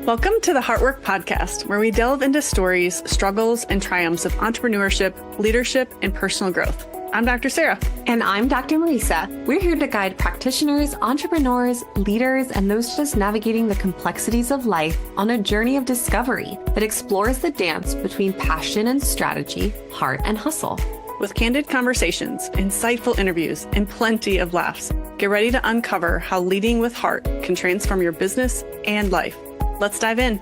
Welcome to the Heartwork Podcast, where we delve into stories, struggles, and triumphs of entrepreneurship, leadership, and personal growth. I'm Dr. Sara. And I'm Dr. Marisa. We're here to guide practitioners, entrepreneurs, leaders, and those just navigating the complexities of life on a journey of discovery that explores the dance between passion and strategy, heart and hustle. With candid conversations, insightful interviews, and plenty of laughs, get ready to uncover how leading with heart can transform your business and life. Let's dive in.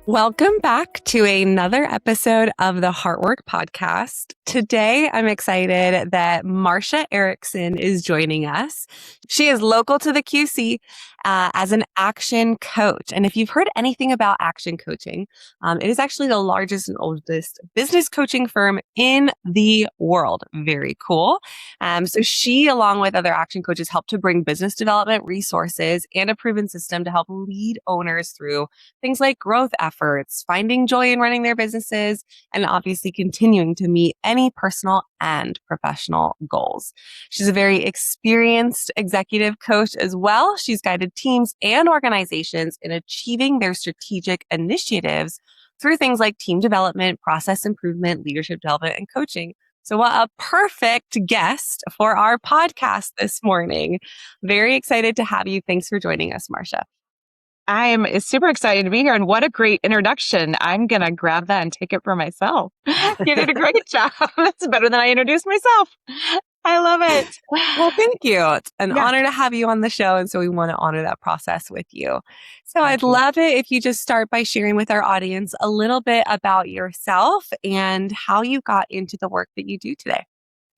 Welcome back to another episode of the Heartwork Podcast. Today, I'm excited that Marcia Erickson is joining us. She is local to the QC as an action coach. And if you've heard anything about action coaching, it is actually the largest and oldest business coaching firm in the world. Very cool. So she, along with other action coaches, help to bring business development resources and a proven system to help lead owners through things like growth efforts, finding joy in running their businesses, and obviously continuing to meet any personal and professional goals. She's a very experienced executive coach as well. She's guided teams and organizations in achieving their strategic initiatives through things like team development, process improvement, leadership development, and coaching. So what a perfect guest for our podcast this morning. Very excited to have you. Thanks for joining us, Marcia. I am super excited to be here, and what a great introduction. I'm going to grab that and take it for myself. You did a great job. That's better than I introduced myself. I love it. Well, thank you. It's an honor to have you on the show, and so we want to honor that process with you. So I'd love it if you just start by sharing with our audience a little bit about yourself and how you got into the work that you do today.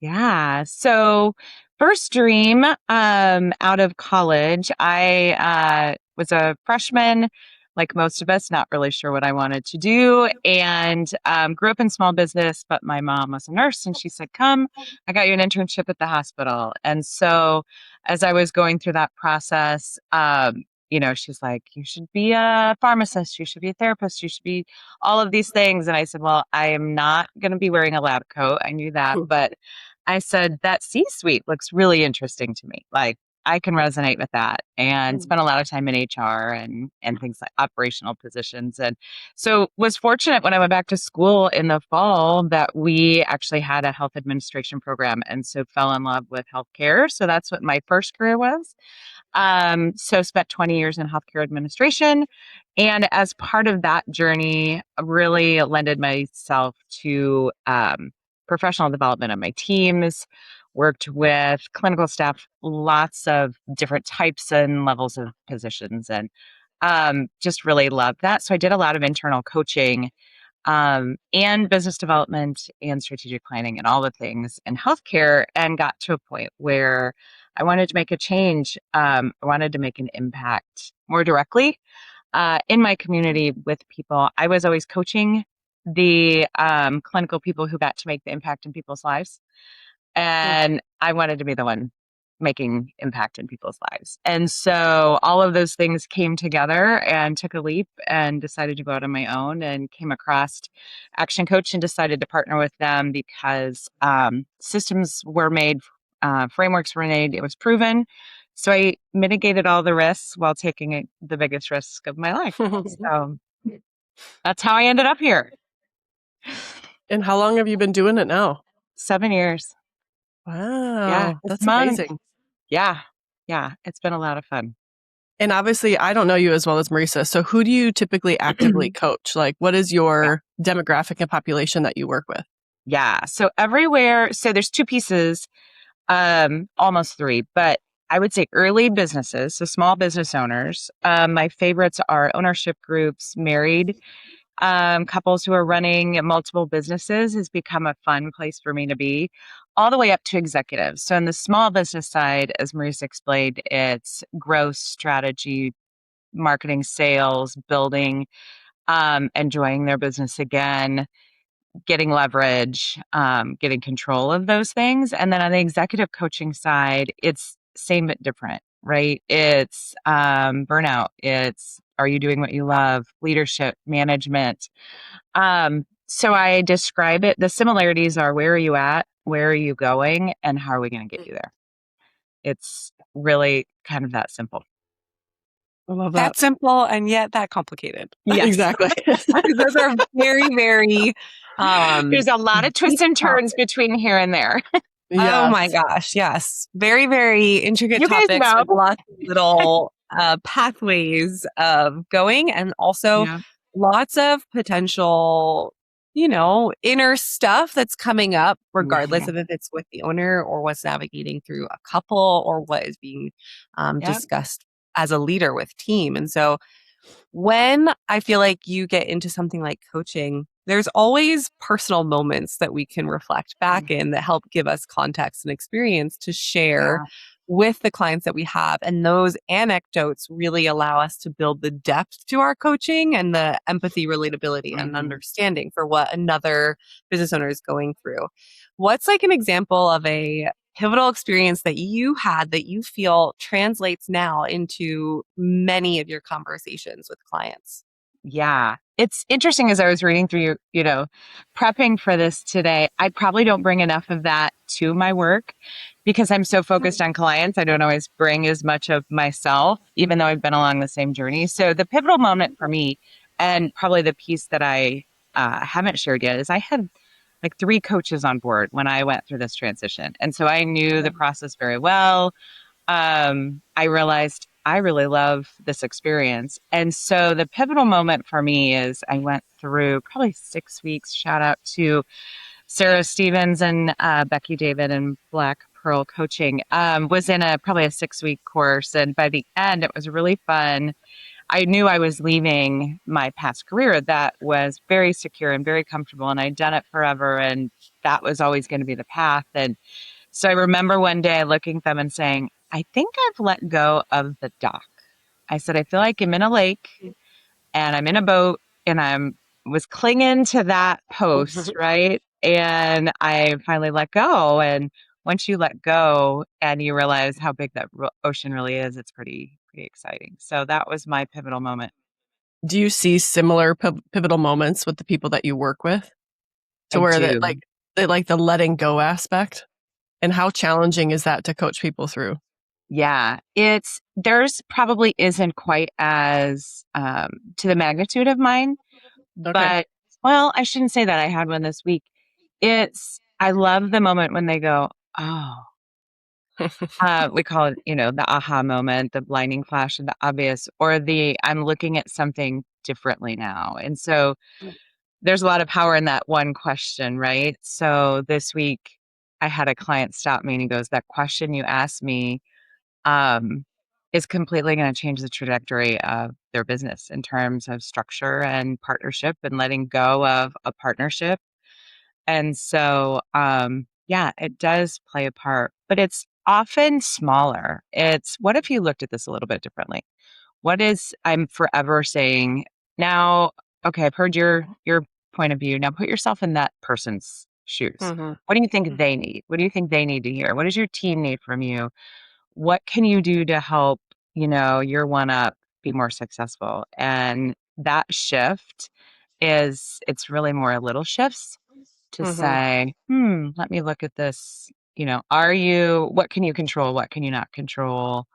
Yeah. So first dream out of college, I was a freshman, like most of us, not really sure what I wanted to do, and grew up in small business, but my mom was a nurse, and she said, come, I got you an internship at the hospital. And so as I was going through that process, she's like, you should be a pharmacist, you should be a therapist, you should be all of these things. And I said, well, I am not going to be wearing a lab coat. I knew that, but I said, that C-suite looks really interesting to me. Like, I can resonate with that, and spent a lot of time in HR and things like operational positions. And so was fortunate when I went back to school in the fall that we actually had a health administration program, and so fell in love with healthcare. So that's what my first career was. So spent 20 years in healthcare administration. And as part of that journey, really lended myself to professional development of my teams, worked with clinical staff, lots of different types and levels of positions, and just really loved that. So I did a lot of internal coaching and business development and strategic planning and all the things in healthcare, and got to a point where I wanted to make a change. I wanted to make an impact more directly in my community with people. I was always coaching the clinical people who got to make the impact in people's lives. And I wanted to be the one making impact in people's lives. And so all of those things came together and took a leap and decided to go out on my own, and came across ActionCOACH and decided to partner with them because systems were made, frameworks were made, it was proven. So I mitigated all the risks while taking the biggest risk of my life. So that's how I ended up here. And how long have you been doing it now? 7 years. Wow. Yeah, That's amazing. Yeah. It's been a lot of fun. And obviously, I don't know you as well as Marisa. So who do you typically actively coach? Like, what is your demographic and population that you work with? Yeah. So everywhere. So there's two pieces, almost three, but I would say early businesses. So small business owners. My favorites are ownership groups, married couples who are running multiple businesses has become a fun place for me to be, all the way up to executives. So on the small business side, as Marisa explained, it's growth strategy, marketing, sales, building, enjoying their business again, getting leverage, getting control of those things. And then on the executive coaching side, it's same but different, right? It's burnout. It's, are you doing what you love? Leadership, management. So I describe it. The similarities are, where are you at? Where are you going? And how are we going to get you there? It's really kind of that simple. I love That that. simple and yet that complicated. Yes. Exactly. Those are very, very There's a lot of twists and turns between here and there. Oh my Yes. gosh, yes. Very, very intricate You guys topics know. with lots of little pathways of going, and also Yeah. lots of potential, inner stuff that's coming up, regardless Yeah. of if it's with the owner or what's navigating through a couple or what is being Yep. discussed as a leader with team. And so when I feel like you get into something like coaching, there's always personal moments that we can reflect back in that help give us context and experience to share Yeah. with the clients that we have. And those anecdotes really allow us to build the depth to our coaching and the empathy, relatability, and understanding for what another business owner is going through. What's like an example of a pivotal experience that you had that you feel translates now into many of your conversations with clients? Yeah. It's interesting as I was reading through, prepping for this today, I probably don't bring enough of that to my work because I'm so focused on clients. I don't always bring as much of myself, even though I've been along the same journey. So the pivotal moment for me, and probably the piece that I haven't shared yet, is I had like 3 coaches on board when I went through this transition. And so I knew the process very well. I realized I really love this experience. And so the pivotal moment for me is I went through probably 6 weeks. Shout out to Sarah Stevens and Becky David and Black Pearl Coaching. Was in probably a 6-week course. And by the end, it was really fun. I knew I was leaving my past career that was very secure and very comfortable, and I'd done it forever. And that was always going to be the path. And so I remember one day looking at them and saying, I think I've let go of the dock. I said, I feel like I'm in a lake and I'm in a boat and was clinging to that post, right? And I finally let go. And once you let go and you realize how big that ocean really is, it's pretty exciting. So that was my pivotal moment. Do you see similar pivotal moments with the people that you work with? To I where do. they like the letting go aspect? And how challenging is that to coach people through? Yeah, there's probably isn't quite as to the magnitude of mine, Okay. but well, I shouldn't say that. I had one this week. I love the moment when they go, oh, we call it, the aha moment, the blinding flash of the obvious, or the I'm looking at something differently now. And so there's a lot of power in that one question, right? So this week I had a client stop me and he goes, that question you asked me um, is completely going to change the trajectory of their business in terms of structure and partnership and letting go of a partnership. And so, yeah, it does play a part, but it's often smaller. It's what if you looked at this a little bit differently? I'm forever saying now, okay, I've heard your point of view. Now put yourself in that person's shoes. Mhm. What do you think they need? What do you think they need to hear? What does your team need from you? What can you do to help, your one up be more successful? And that shift it's really more little shifts to Mhm. say, let me look at this. What can you control? What can you not control?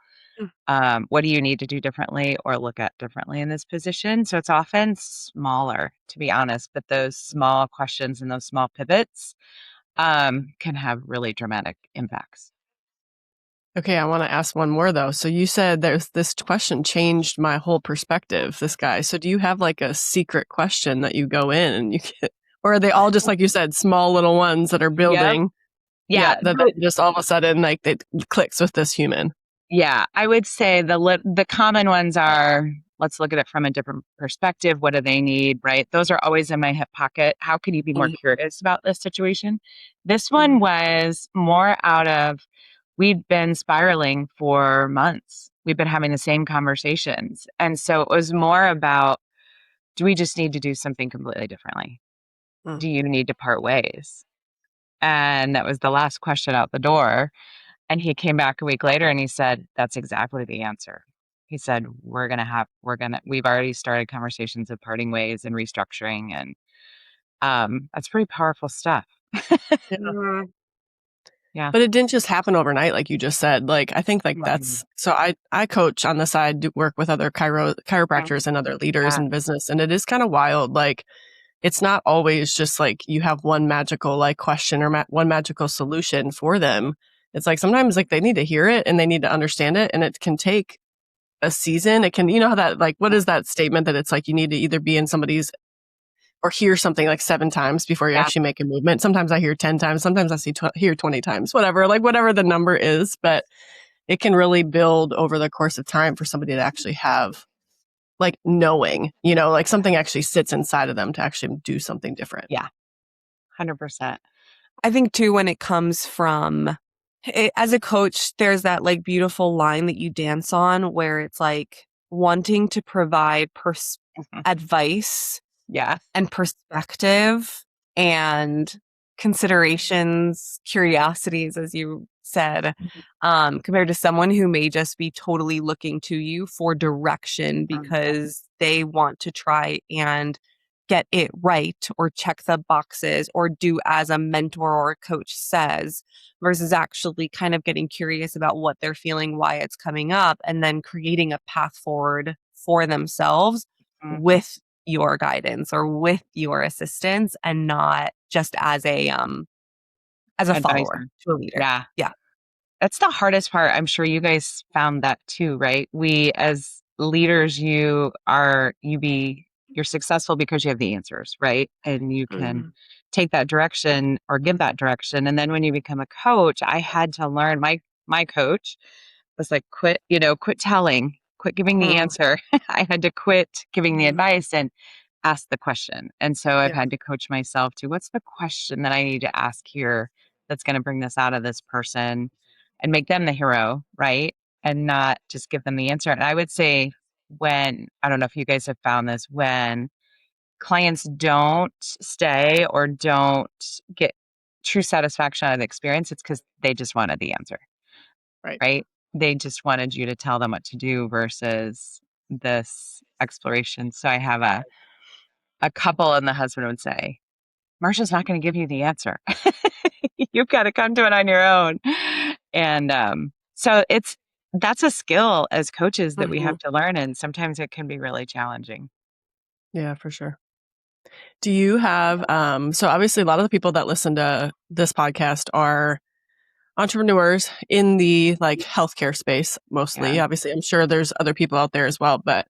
What do you need to do differently or look at differently in this position? So it's often smaller, to be honest, but those small questions and those small pivots can have really dramatic impacts. Okay, I want to ask one more though. So you said there's this question changed my whole perspective, this guy. So do you have like a secret question that you go in and you get, or are they all just like you said, small little ones that are Yep. building? Yeah. That they just all of a sudden like it clicks with this human. Yeah. I would say the common ones are, let's look at it from a different perspective. What do they need? Right. Those are always in my hip pocket. How can you be more Mhm. curious about this situation? This one was more out of, we'd been spiraling for months. We've been having the same conversations. And so it was more about, do we just need to do something completely differently? Mm. Do you need to part ways? And that was the last question out the door. And he came back a week later and he said, that's exactly the answer. He said, we've already started conversations of parting ways and restructuring. And that's pretty powerful stuff. Yeah. Yeah. But it didn't just happen overnight, like you just said. Like, I think like that's, so I coach on the side, do work with other chiropractors and other leaders in business. And it is kind of wild. Like, it's not always just like you have one magical like question or one magical solution for them. It's like sometimes like they need to hear it and they need to understand it. And it can take a season. It can, you know how that, like, what is that statement that it's like you need to either be in somebody's or hear something like 7 times before you actually make a movement. Sometimes I hear 10 times. Sometimes I hear 20 times, whatever the number is. But it can really build over the course of time for somebody to actually have like knowing, you know, like something actually sits inside of them to actually do something different. Yeah. 100%. I think too, when it comes from as a coach, there's that like beautiful line that you dance on where it's like wanting to provide advice and perspective and considerations, curiosities, as you said, compared to someone who may just be totally looking to you for direction because they want to try and get it right or check the boxes or do as a mentor or a coach says, versus actually kind of getting curious about what they're feeling, why it's coming up, and then creating a path forward for themselves with your guidance or with your assistance, and not just as a follower to a leader. Yeah. That's the hardest part. I'm sure you guys found that too, right? We as leaders, you're successful because you have the answers, right? And you can take that direction or give that direction. And then when you become a coach, I had to learn, my coach was like, quit telling, quit giving the answer. I had to quit giving the advice and ask the question. And so I've had to coach myself to, what's the question that I need to ask here that's going to bring this out of this person and make them the hero, right? And not just give them the answer. And I would say I don't know if you guys have found this, when clients don't stay or don't get true satisfaction out of the experience, it's because they just wanted the answer, right? They just wanted you to tell them what to do versus this exploration. So I have a couple, and the husband would say, Marcia's not going to give you the answer. You've got to come to it on your own. And so that's a skill as coaches that we have to learn. And sometimes it can be really challenging. Yeah, for sure. Do you have, so obviously a lot of the people that listen to this podcast are entrepreneurs in the like healthcare space, mostly. Obviously, I'm sure there's other people out there as well, but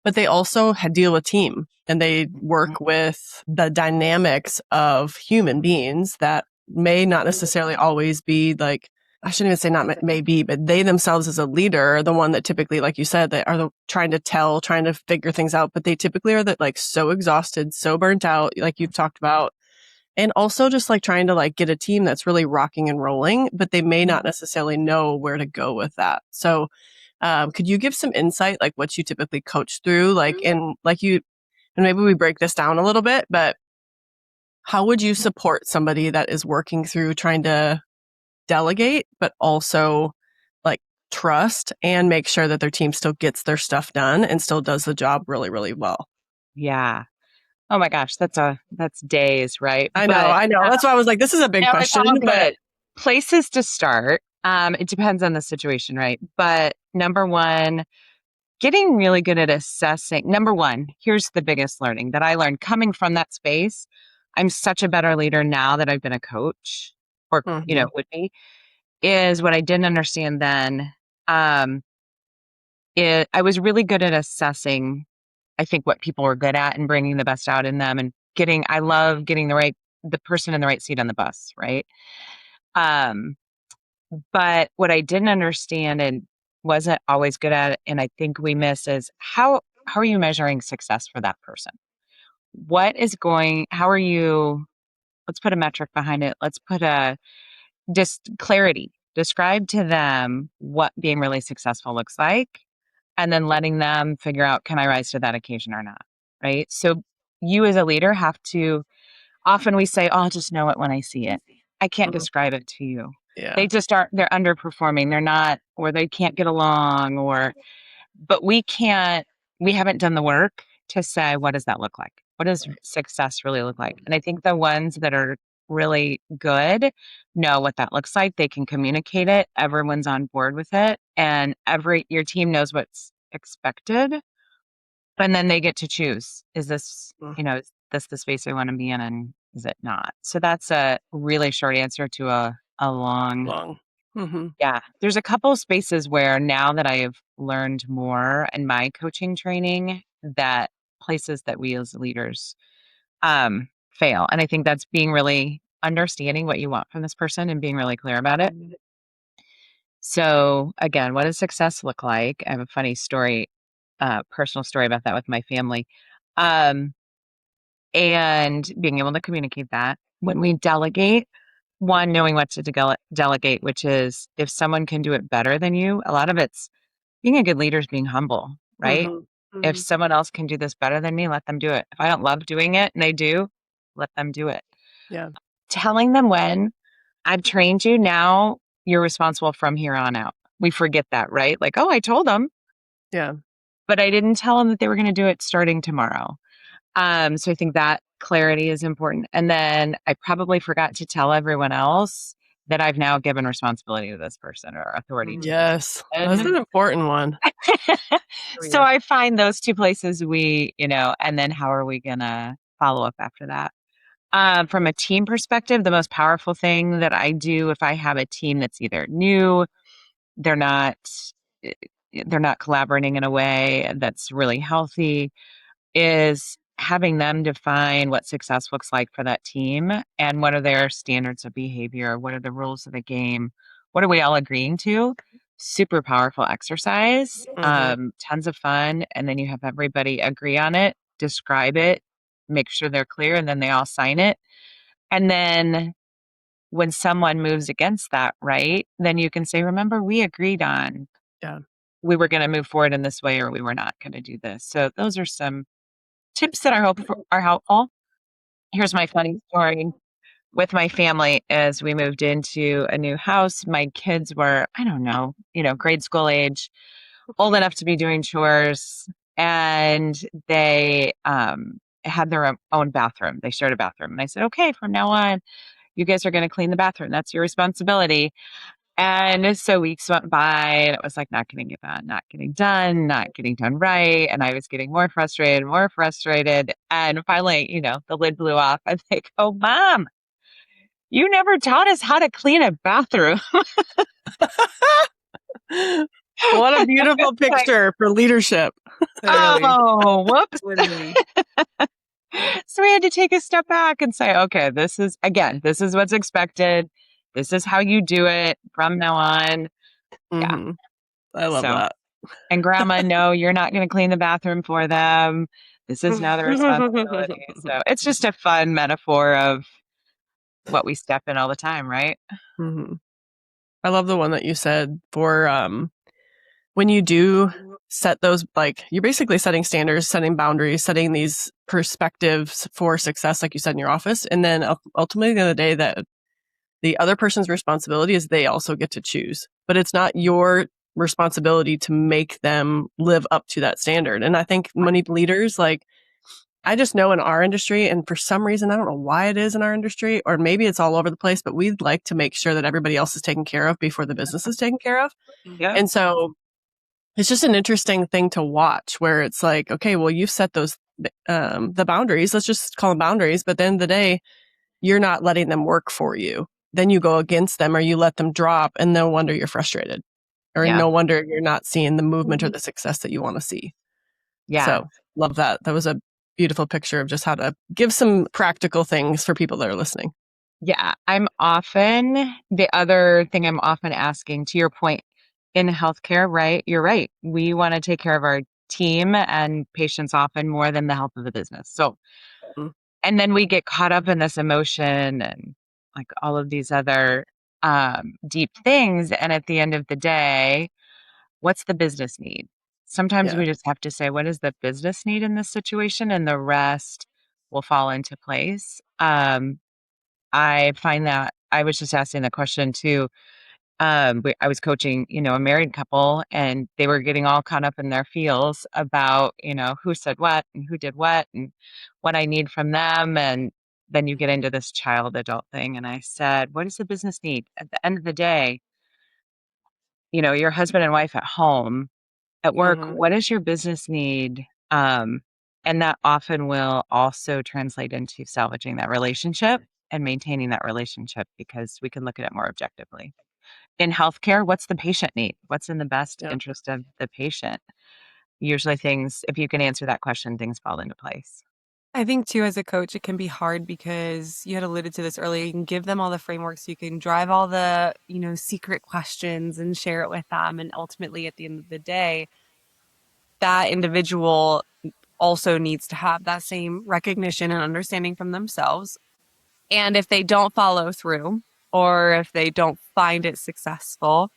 they also deal with team and they work with the dynamics of human beings that may not necessarily always be like, I shouldn't even say not maybe, but they themselves as a leader are the one that typically, like you said, they are trying to figure things out, but they typically are like so exhausted, so burnt out, like you've talked about. And also just like trying to like get a team that's really rocking and rolling, but they may not necessarily know where to go with that. So could you give some insight, like what you typically coach through, like, and maybe we break this down a little bit, but how would you support somebody that is working through trying to delegate, but also like trust and make sure that their team still gets their stuff done and still does the job really, really well? Yeah. Oh my gosh, that's days, right? I know. That's why I was like, this is a big question. But places to start. It depends on the situation, right? But number one, getting really good at assessing. Number one, here's the biggest learning that I learned coming from that space. I'm such a better leader now that I've been a coach, or would be, is what I didn't understand then. I was really good at assessing, I think, what people were good at and bringing the best out in them, and I love getting the person in the right seat on the bus, right? But what I didn't understand and wasn't always good at, and I think we miss, is how are you measuring success for that person? How are you, let's put a metric behind it. Let's put just clarity. Describe to them what being really successful looks like, and then letting them figure out, can I rise to that occasion or not? Right? So you as a leader have to, often we say, oh, I'll just know it when I see it. I can't describe it to you. Yeah. They're underperforming. They're not, or they can't get along, but we haven't done the work to say, what does that look like? What does success really look like? And I think the ones that are really good know what that looks like. They can communicate it. Everyone's on board with it. And your team knows what's expected. And then they get to choose, is this, is this the space I want to be in, and is it not? So that's a really short answer to a long. Mm-hmm. Yeah. There's a couple of spaces where now that I have learned more in my coaching training, that places that we as leaders fail. And I think that's being really understanding what you want from this person and being really clear about it. So again, what does success look like? I have a funny story, personal story about that with my family. And being able to communicate that when we delegate, one, knowing what to delegate, which is if someone can do it better than you, a lot of it's being a good leader is being humble, right? Mm-hmm. If someone else can do this better than me, let them do it. If I don't love doing it and they do, let them do it. Yeah. Telling them when I've trained you, now you're responsible from here on out. We forget that, right? Like, oh, I told them. Yeah. But I didn't tell them that they were going to do it starting tomorrow. So I think that clarity is important. And then I probably forgot to tell everyone else that I've now given responsibility to this person or authority to Yes. this That's person. an important one. So I find those two places and then how are we going to follow up after that? From a team perspective, the most powerful thing that I do if I have a team that's either new, they're not collaborating in a way that's really healthy, is having them define what success looks like for that team and what are their standards of behavior, what are the rules of the game, what are we all agreeing to. Super powerful exercise, tons of fun, and then you have everybody agree on it, describe it, make sure they're clear, and then they all sign it. And then when someone moves against that, right, then you can say, remember, we agreed on we were going to move forward in this way or we were not going to do this. So those are some tips that are helpful. Here's my funny story with my family. As we moved into a new house, my kids were, I don't know, grade school age, old enough to be doing chores, and they had their own bathroom. They shared a bathroom. And I said, okay, from now on, you guys are going to clean the bathroom. That's your responsibility. And so weeks went by and it was like not getting done, not getting done right. And I was getting more frustrated. And finally, the lid blew off. I'm like, oh, Mom, you never taught us how to clean a bathroom. What a beautiful picture for leadership. Oh, whoops. So we had to take a step back and say, okay, this is what's expected. This is how you do it from now on. Yeah. I love that. And Grandma, no, you're not going to clean the bathroom for them. This is now the responsibility. So it's just a fun metaphor of what we step in all the time, right? I love the one that you said for when you do set those, like you're basically setting standards, setting boundaries, setting these perspectives for success, like you said in your office. And then ultimately at the end of the day, that the other person's responsibility is they also get to choose, but it's not your responsibility to make them live up to that standard. And I think many leaders, like I just know in our industry, and for some reason, I don't know why it is in our industry, or maybe it's all over the place, but we'd like to make sure that everybody else is taken care of before the business is taken care of. Yeah. And so it's just an interesting thing to watch where it's like, okay, well, you've set those, the boundaries, let's just call them boundaries. But at the end of the day, you're not letting them work for you. Then you go against them or you let them drop, and no wonder you're frustrated, or no wonder you're not seeing the movement or the success that you want to see. Yeah. So love that. That was a beautiful picture of just how to give some practical things for people that are listening. Yeah. The other thing I'm often asking, to your point, in healthcare, right? You're right. We want to take care of our team and patients often more than the health of the business. So, and then we get caught up in this emotion and like all of these other deep things. And at the end of the day, what's the business need? Sometimes we just have to say, what is the business need in this situation? And the rest will fall into place. I find that I was just asking the question too. I was coaching, a married couple, and they were getting all caught up in their feels about, who said what and who did what and what I need from them. And then you get into this child adult thing. And I said, what does the business need? At the end of the day, your husband and wife at home, at work, Mhm. what does your business need? And that often will also translate into salvaging that relationship and maintaining that relationship, because we can look at it more objectively. In healthcare, what's the patient need? What's in the best Yeah. interest of the patient? Usually if you can answer that question, things fall into place. I think too, as a coach, it can be hard because you had alluded to this earlier. You can give them all the frameworks, you can drive all the, secret questions and share it with them. And ultimately, at the end of the day, that individual also needs to have that same recognition and understanding from themselves. And if they don't follow through, or if they don't find it successful,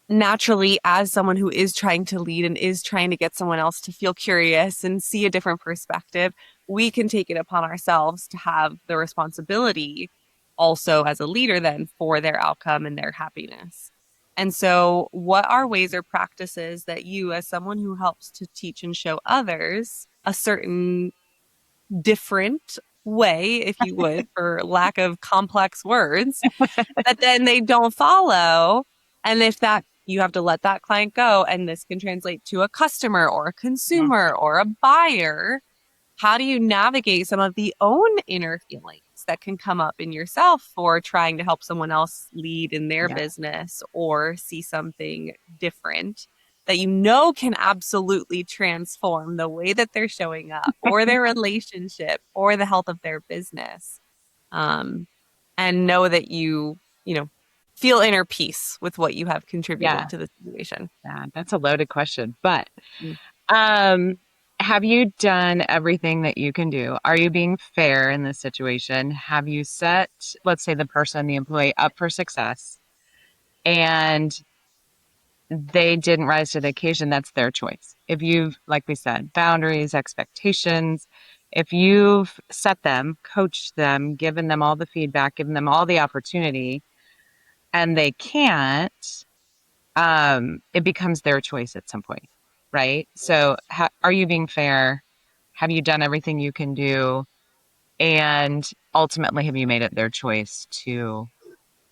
naturally, as someone who is trying to lead and is trying to get someone else to feel curious and see a different perspective, we can take it upon ourselves to have the responsibility also as a leader then for their outcome and their happiness. And so, what are ways or practices that you, as someone who helps to teach and show others a certain different way, if you would, for lack of complex words, that then they don't follow? And if that, you have to let that client go, and this can translate to a customer or a consumer or a buyer. How do you navigate some of the own inner feelings that can come up in yourself for trying to help someone else lead in their Yeah. business or see something different that can absolutely transform the way that they're showing up or their relationship or the health of their business? And know that feel inner peace with what you have contributed Yeah. to the situation. Yeah, that's a loaded question. But Mm. have you done everything that you can do? Are you being fair in this situation? Have you set, let's say, the employee up for success, and they didn't rise to the occasion? That's their choice. If you've, like we said, boundaries, expectations, if you've set them, coached them, given them all the feedback, given them all the opportunity, and they can't, it becomes their choice at some point, right? So are you being fair? Have you done everything you can do? And ultimately, have you made it their choice to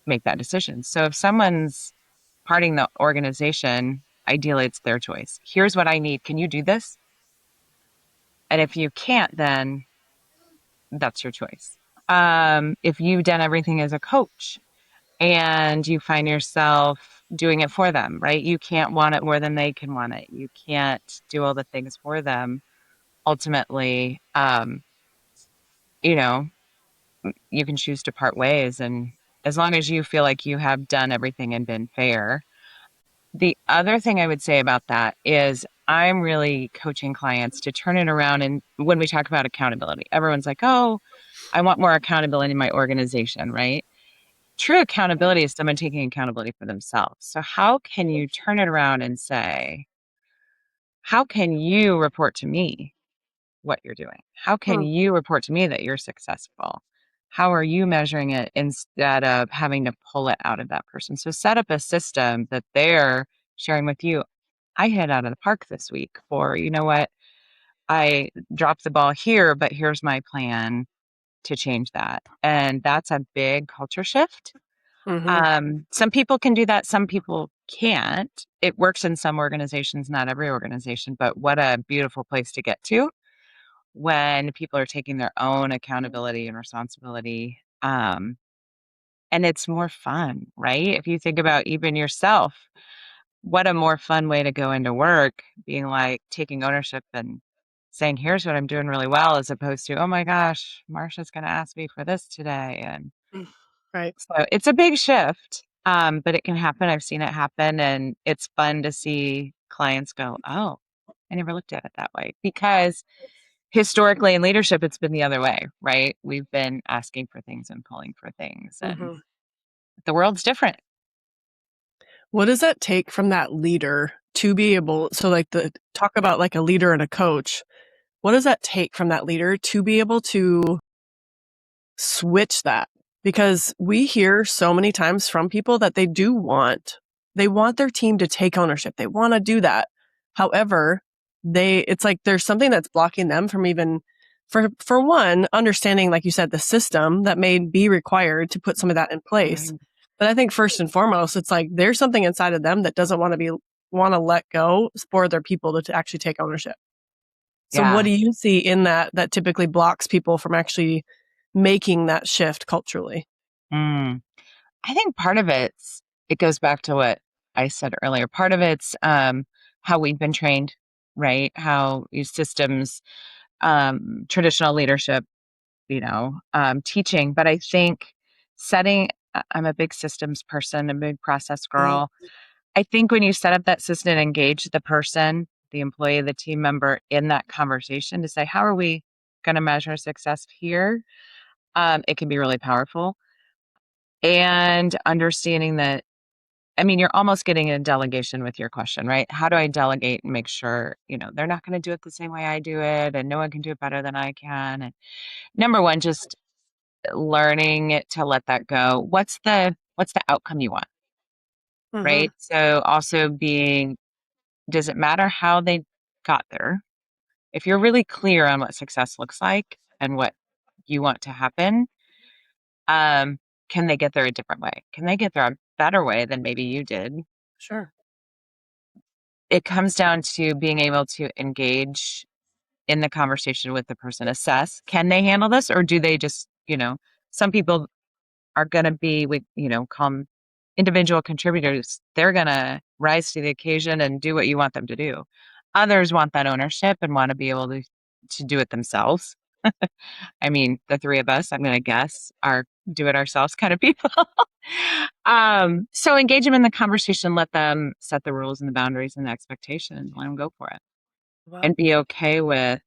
make that decision? So if someone's parting the organization, ideally it's their choice. Here's what I need. Can you do this? And if you can't, then that's your choice. If you've done everything as a coach and you find yourself doing it for them, right? You can't want it more than they can want it. You can't do all the things for them. Ultimately, you know, you can choose to part ways. And as long as you feel like you have done everything and been fair. The other thing I would say about that is I'm really coaching clients to turn it around. And when we talk about accountability, everyone's like, oh, I want more accountability in my organization, right? True accountability is someone taking accountability for themselves. So how can you turn it around and say, how can you report to me what you're doing? How can you report to me that you're successful? How are you measuring it instead of having to pull it out of that person? So set up a system that they're sharing with you. I hit out of the park this week, or you know what? I dropped the ball here, but here's my plan to change that. And that's a big culture shift. Some people can do that. Some people can't. It works in some organizations, not every organization, but what a beautiful place to get to when people are taking their own accountability and responsibility. And it's more fun, right? If you think about even yourself, what a more fun way to go into work, being like taking ownership and saying, here's what I'm doing really well, as opposed to, oh my gosh, Marcia's going to ask me for this today. And Right. so it's a big shift, but it can happen. I've seen it happen. And it's fun to see clients go, oh, I never looked at it that way. Because historically in leadership, it's been the other way, right? We've been asking for things and pulling for things. And the world's different. What does that take from that leader to be able, so like talk about like a leader and a coach, what does that take from that leader to be able to switch that? Because we hear so many times from people that they want their team to take ownership. They want to do that. However, it's like there's something that's blocking them from even for one, understanding, like you said, the system that may be required to put some of that in place. Right. But I think first and foremost, it's like there's something inside of them that doesn't want to let go for their people to actually take ownership. So Yeah. what do you see in that typically blocks people from actually making that shift culturally? I think part of it goes back to what I said earlier. Part of it's how we've been trained, right? How these systems, traditional leadership, teaching. But I think I'm a big systems person, a big process girl. I think when you set up that system and engage the person, the employee, the team member in that conversation to say, how are we going to measure success here? It can be really powerful. And understanding that, you're almost getting a delegation with your question, right? How do I delegate and make sure, they're not going to do it the same way I do it and no one can do it better than I can. And number one, just learning to let that go. What's the outcome you want, right? So also does it matter how they got there? If you're really clear on what success looks like and what you want to happen, can they get there a different way? Can they get there a better way than maybe you did? Sure. It comes down to being able to engage in the conversation with the person, assess, can they handle this? Or do they just, some people are going to be, call them individual contributors. They're going to rise to the occasion and do what you want them to do. Others want that ownership and want to be able to do it themselves. The three of us, I'm going to guess, are do it ourselves kind of people. So engage them in the conversation, let them set the rules and the boundaries and the expectations, let them go for it. Wow. And be okay with,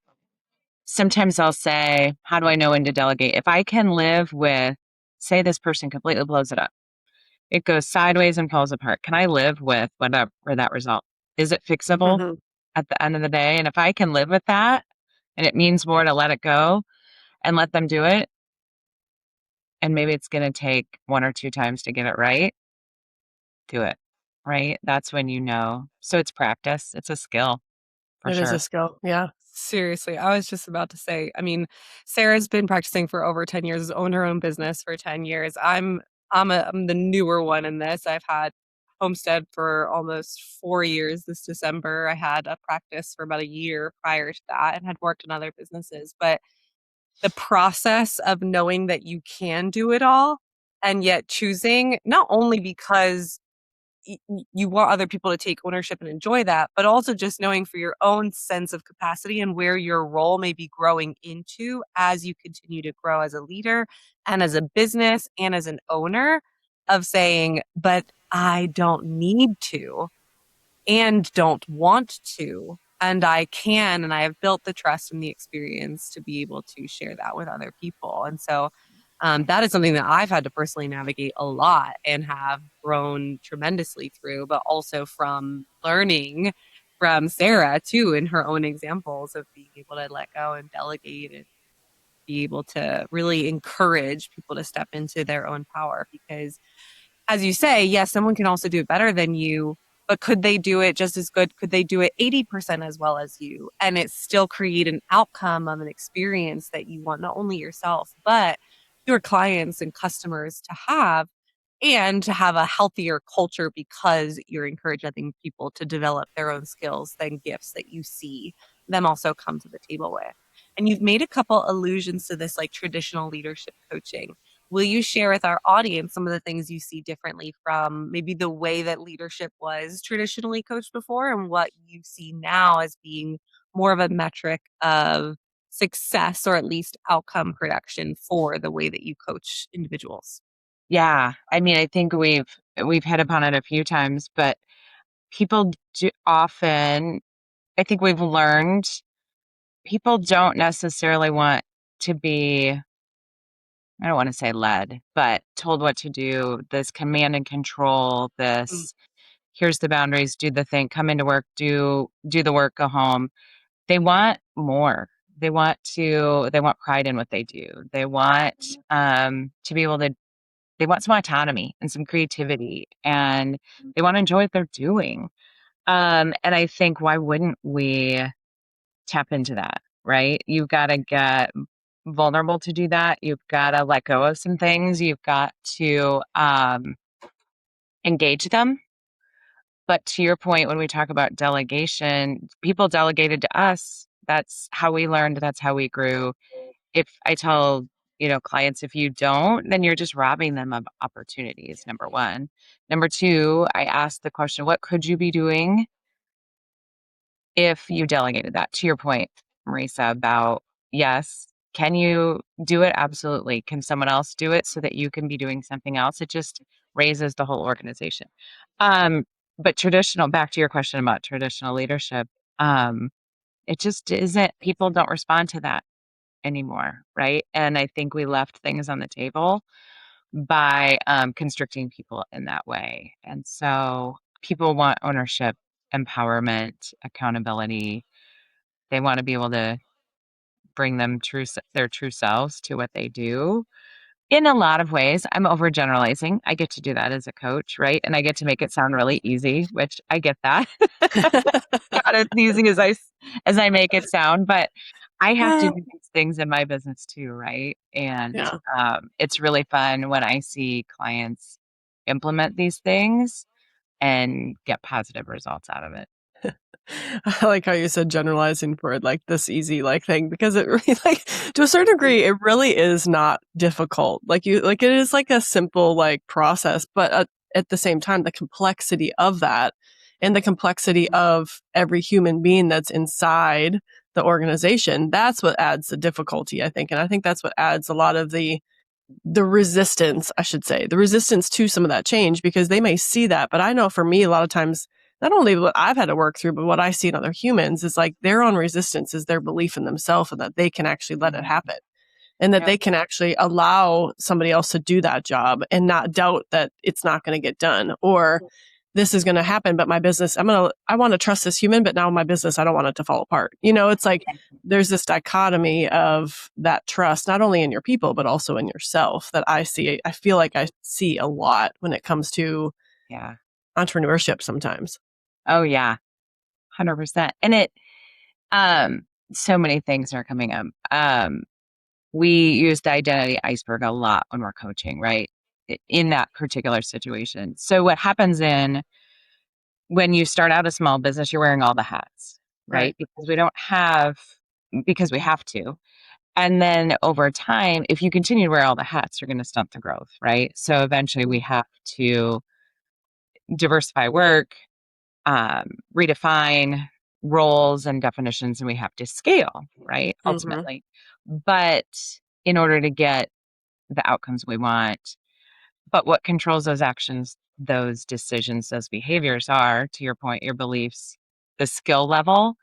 sometimes I'll say, how do I know when to delegate? If I can live with, say this person completely blows it up. It goes sideways and falls apart. Can I live with whatever that result? Is it fixable at the end of the day? And if I can live with that and it means more to let it go and let them do it, and maybe it's going to take one or two times to get it right, do it, right? That's when you know. So it's practice. It's a skill for It sure. is a skill. Yeah. Seriously, I was just about to say, Sarah's been practicing for over 10 years, has owned her own business for 10 years. I'm the newer one in this. I've had Homestead for almost 4 years this December. I had a practice for about a year prior to that and had worked in other businesses. But the process of knowing that you can do it all and yet choosing, not only because you want other people to take ownership and enjoy that, but also just knowing for your own sense of capacity and where your role may be growing into as you continue to grow as a leader and as a business and as an owner, of saying, but I don't need to and don't want to. And I can, and I have built the trust and the experience to be able to share that with other people. And so that is something that I've had to personally navigate a lot and have grown tremendously through, but also from learning from Sarah too, in her own examples of being able to let go and delegate and be able to really encourage people to step into their own power. Because as you say, yes, someone can also do it better than you, but could they do it just as good? Could they do it 80% as well as you? And it still create an outcome of an experience that you want not only yourself, but your clients and customers to have, and to have a healthier culture because you're encouraging people to develop their own skills than gifts that you see them also come to the table with. And you've made a couple allusions to this, like traditional leadership coaching. Will you share with our audience some of the things you see differently from maybe the way that leadership was traditionally coached before and what you see now as being more of a metric of success, or at least outcome production for the way that you coach individuals? Yeah. I think we've hit upon it a few times, but people do often, I think we've learned, people don't necessarily want to be, I don't want to say led, but told what to do, this command and control, this here's the boundaries, do the thing, come into work, do the work, go home. They want more. They want pride in what they do. They want to be able to, they want some autonomy and some creativity, and they want to enjoy what they're doing. And I think, why wouldn't we tap into that, right? You've got to get vulnerable to do that. You've got to let go of some things. You've got to engage them. But to your point, when we talk about delegation, people delegated to us. That's how we learned. That's how we grew. If I tell, clients, if you don't, then you're just robbing them of opportunities, number one. Number two, I ask the question, what could you be doing if you delegated that? To your point, Marisa, about yes, can you do it? Absolutely. Can someone else do it so that you can be doing something else? It just raises the whole organization. But back to your question about traditional leadership, it just isn't, people don't respond to that anymore, right? And I think we left things on the table by constricting people in that way. And so people want ownership, empowerment, accountability. They want to be able to bring their true selves to what they do. In a lot of ways, I'm overgeneralizing. I get to do that as a coach, right? And I get to make it sound really easy, which I get that. Not as easy as I make it sound, but I have to do these things in my business too, right? And Yeah. it's really fun when I see clients implement these things and get positive results out of it. I like how you said generalizing for like this easy like thing, because it really like to a certain degree it really is not difficult. Like it is like a simple like process, but at the same time the complexity of that and the complexity of every human being that's inside the organization, that's what adds the difficulty, I think. And I think that's what adds a lot of the resistance, I should say, the resistance to some of that change, because they may see that. But I know for me, a lot of times, not only what I've had to work through, but what I see in other humans is like their own resistance is their belief in themselves and that they can actually let it happen and that Yep. they can actually allow somebody else to do that job and not doubt that it's not going to get done or this is going to happen. But my business, I want to trust this human, but now my business, I don't want it to fall apart. It's like there's this dichotomy of that trust, not only in your people, but also in yourself that I feel like I see a lot when it comes to entrepreneurship sometimes. Oh yeah, 100%. And so many things are coming up. We use the identity iceberg a lot when we're coaching, right? In that particular situation. So what happens when you start out a small business, you're wearing all the hats, right? Because we have to. And then over time, if you continue to wear all the hats, you're going to stunt the growth, right? So eventually we have to diversify work, redefine roles and definitions, and we have to scale, right? Ultimately. But in order to get the outcomes we want, but what controls those actions, those decisions, those behaviors are, to your point, your beliefs, the skill level.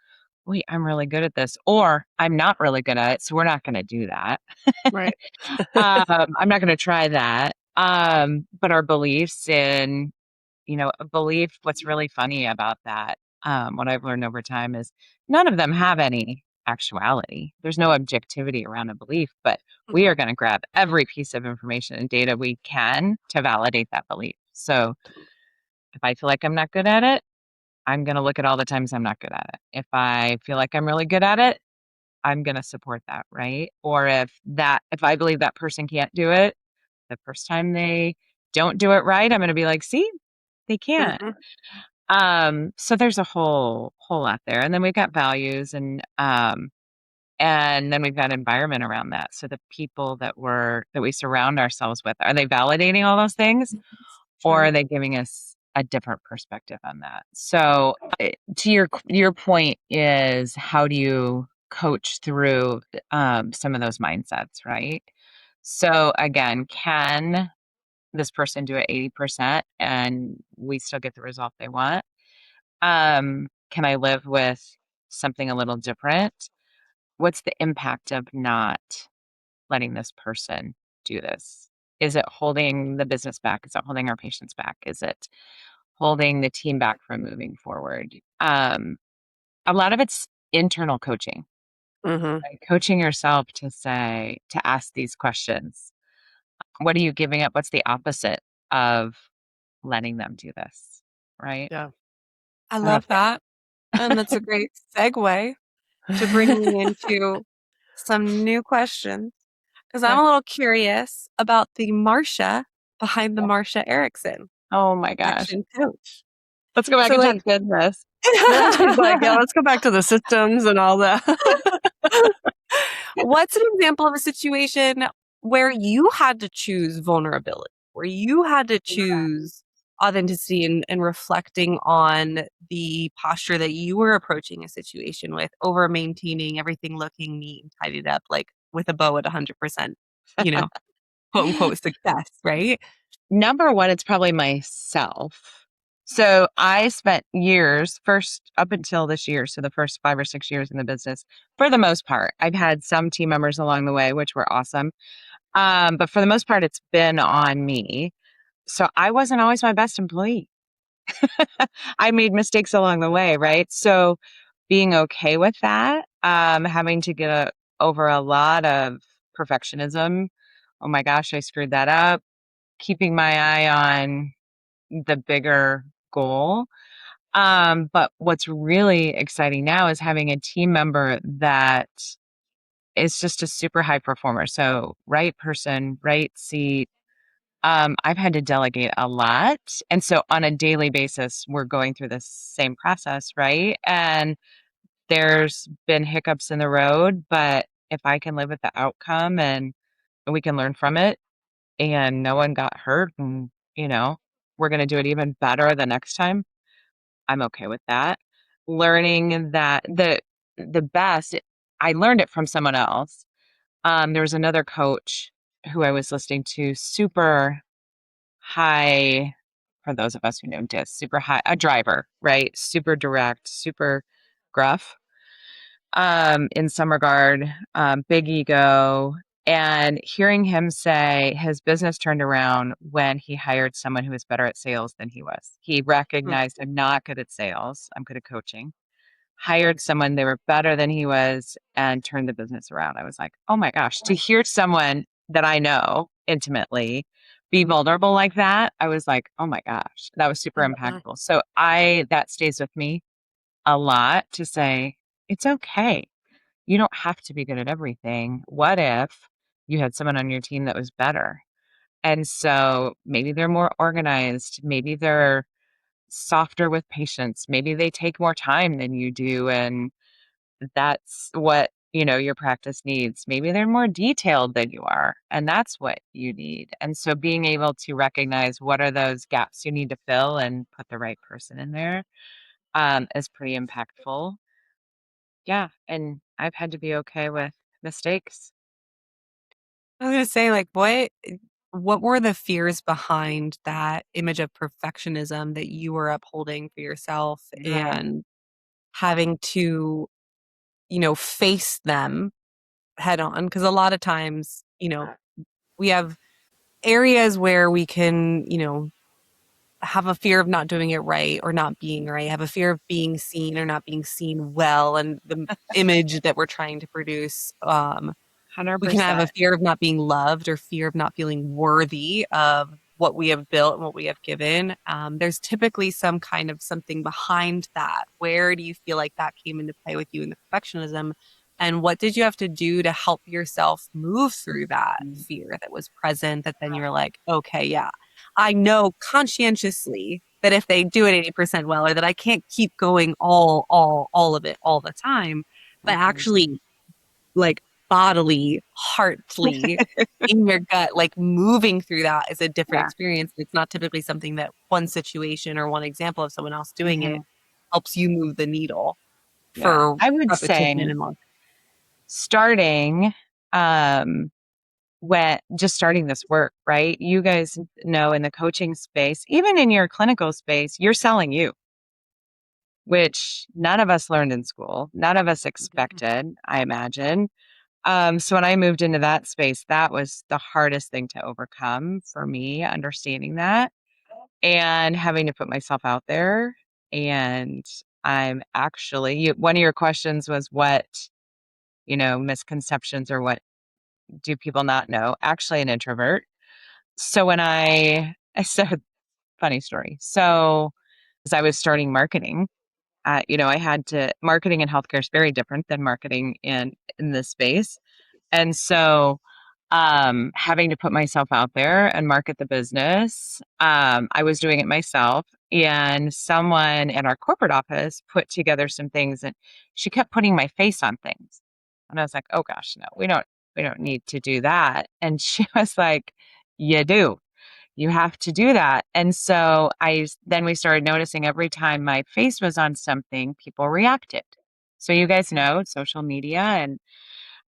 Wait, I'm really good at this, or I'm not really good at it, so we're not going to do that. Right. I'm not going to try that. But our beliefs in, a belief, what's really funny about that, what I've learned over time is none of them have any actuality. There's no objectivity around a belief, but we are going to grab every piece of information and data we can to validate that belief. So if I feel like I'm not good at it, I'm going to look at all the times I'm not good at it. If I feel like I'm really good at it, I'm going to support that, right? Or if I believe that person can't do it, the first time they don't do it right, I'm going to be like, see, they can't. So there's a whole lot there. And then we've got values and then we've got environment around that. So the people that we surround ourselves with, are they validating all those things? Or are they giving us a different perspective on that? So to your point is, how do you coach through some of those mindsets, right? So again, can this person do it 80% and we still get the result they want? Can I live with something a little different? What's the impact of not letting this person do this? Is it holding the business back? Is it holding our patients back? Is it holding the team back from moving forward? A lot of it's internal coaching, right? Coaching yourself to ask these questions. What are you giving up? What's the opposite of letting them do this? Right? Yeah. I love that. And that's a great segue to bring me into some new questions because I'm Yeah. a little curious about the Marcia behind the Marcia Erickson Oh my gosh. action coach. Let's go back So and like talk business. Yeah, she's like, yeah, let's go back to the systems and all that. what's an example of a situation where you had to choose vulnerability, where you had to choose authenticity and reflecting on the posture that you were approaching a situation with over maintaining everything looking neat and tidied up, like with a bow at 100%, you know, quote unquote success, right? Number one, it's probably myself. So I spent years, first up until this year, so the first 5 or 6 years in the business, for the most part, I've had some team members along the way, which were awesome. But for the most part, it's been on me. So I wasn't always my best employee. I made mistakes along the way, right? So being okay with that, having to over a lot of perfectionism. Oh my gosh, I screwed that up. Keeping my eye on the bigger goal. But what's really exciting now is having a team member that is just a super high performer. So right person, right seat. I've had to delegate a lot. And so on a daily basis, we're going through this same process, right? And there's been hiccups in the road, but if I can live with the outcome and we can learn from it and no one got hurt and, we're going to do it even better the next time, I'm okay with that. Learning that the best, I learned it from someone else. There was another coach who I was listening to, super high, for those of us who know DIS, super high, a driver, right? Super direct, super gruff, in some regard, big ego. And hearing him say his business turned around when he hired someone who was better at sales than he was. He recognized, I'm not good at sales, I'm good at coaching. Hired someone, they were better than he was, and turned the business around. I was like, oh my gosh, to hear someone that I know intimately be vulnerable like that, I was like, oh my gosh, that was super impactful. So that stays with me a lot, to say, it's okay. You don't have to be good at everything. What if you had someone on your team that was better? And so maybe they're more organized. Maybe they're softer with patience. Maybe they take more time than you do. And that's what, your practice needs. Maybe they're more detailed than you are. And that's what you need. And so being able to recognize what are those gaps you need to fill and put the right person in there, is pretty impactful. Yeah. And I've had to be okay with mistakes. I was gonna say, like, what were the fears behind that image of perfectionism that you were upholding for yourself Right. and having to, face them head on? Because a lot of times, we have areas where we can, have a fear of not doing it right or not being right, have a fear of being seen or not being seen well, and the image that we're trying to produce. We can have a 100%. fear of not being loved or fear of not feeling worthy of what we have built and what we have given. There's typically some kind of something behind that. Where do you feel like that came into play with you in the perfectionism? And what did you have to do to help yourself move through that fear that was present, that then you're like, okay, yeah, I know conscientiously that if they do it 80% well, or that I can't keep going all of it all the time, but actually, like, bodily, heartly, in your gut, like, moving through that is a different Yeah. experience. It's not typically something that one situation or one example of someone else doing it Mhm. helps you move the needle Yeah. for I would repetition say and long. starting, when just starting this work, right? You guys know, in the coaching space, even in your clinical space, you're selling you, which none of us learned in school. None of us expected, I imagine. So when I moved into that space, that was the hardest thing to overcome for me, understanding that and having to put myself out there. And I'm actually, one of your questions was what, misconceptions, or what do people not know? Actually, an introvert. So when I said, funny story. So as I was starting marketing, I had to, marketing in healthcare is very different than marketing in this space. And so having to put myself out there and market the business, I was doing it myself. And someone in our corporate office put together some things, and she kept putting my face on things. And I was like, oh gosh, no, we don't need to do that. And she was like, you do. You have to do that. And so then we started noticing every time my face was on something, people reacted. So you guys know social media and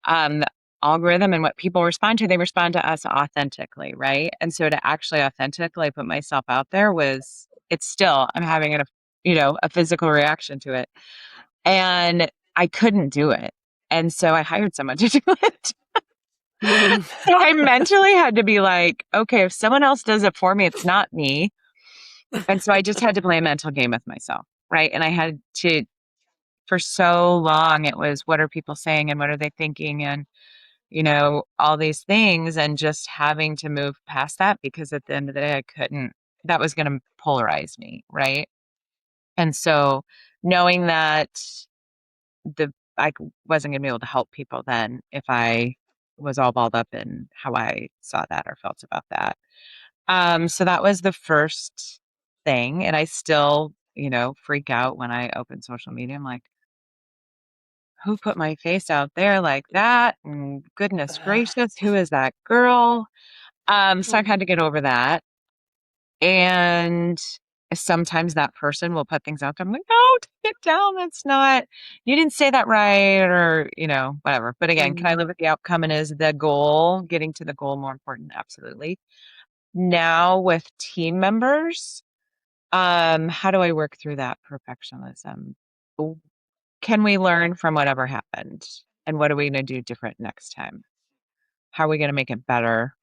the algorithm and what people respond to, they respond to us authentically, right? And so to actually authentically put myself out there I'm having a physical reaction to it. And I couldn't do it. And so I hired someone to do it. So I mentally had to be like, okay, if someone else does it for me, it's not me. And so I just had to play a mental game with myself, right? And I had to, for so long, it was, what are people saying and what are they thinking? And, all these things, and just having to move past that, because at the end of the day, that was going to polarize me, right? And so knowing that I wasn't going to be able to help people then if I was all balled up in how I saw that or felt about that. So that was the first thing. And I still, freak out when I open social media. I'm like, who put my face out there like that? And goodness gracious, who is that girl? So I've had to get over that. And sometimes that person will put things out there. I'm like, no, take it down. That's not, you didn't say that right, or, whatever. But again, can I live with the outcome? And is the goal, getting to the goal, more important? Absolutely. Now with team members, how do I work through that perfectionism? Can we learn from whatever happened? And what are we going to do different next time? How are we going to make it better?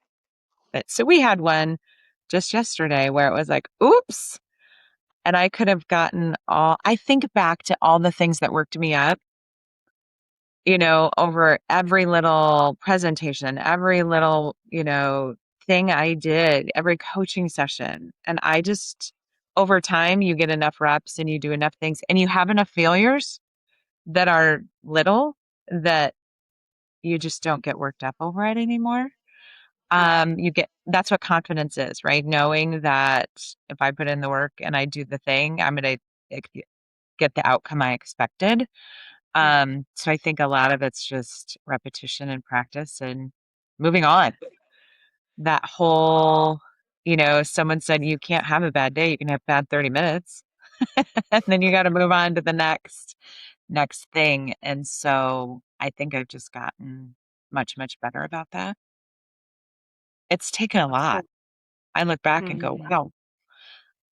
So we had one just yesterday where it was like, oops. And I could have I think back to all the things that worked me up, over every little presentation, every little, thing I did, every coaching session. And I just, over time, you get enough reps and you do enough things and you have enough failures that are little that you just don't get worked up over it anymore. That's what confidence is, right? Knowing that if I put in the work and I do the thing, I'm going to get the outcome I expected. So I think a lot of it's just repetition and practice and moving on. That whole, someone said you can't have a bad day, you can have bad 30 minutes. And then you got to move on to the next thing. And so I think I've just gotten much, much better about that. It's taken a lot. I look back and go, wow.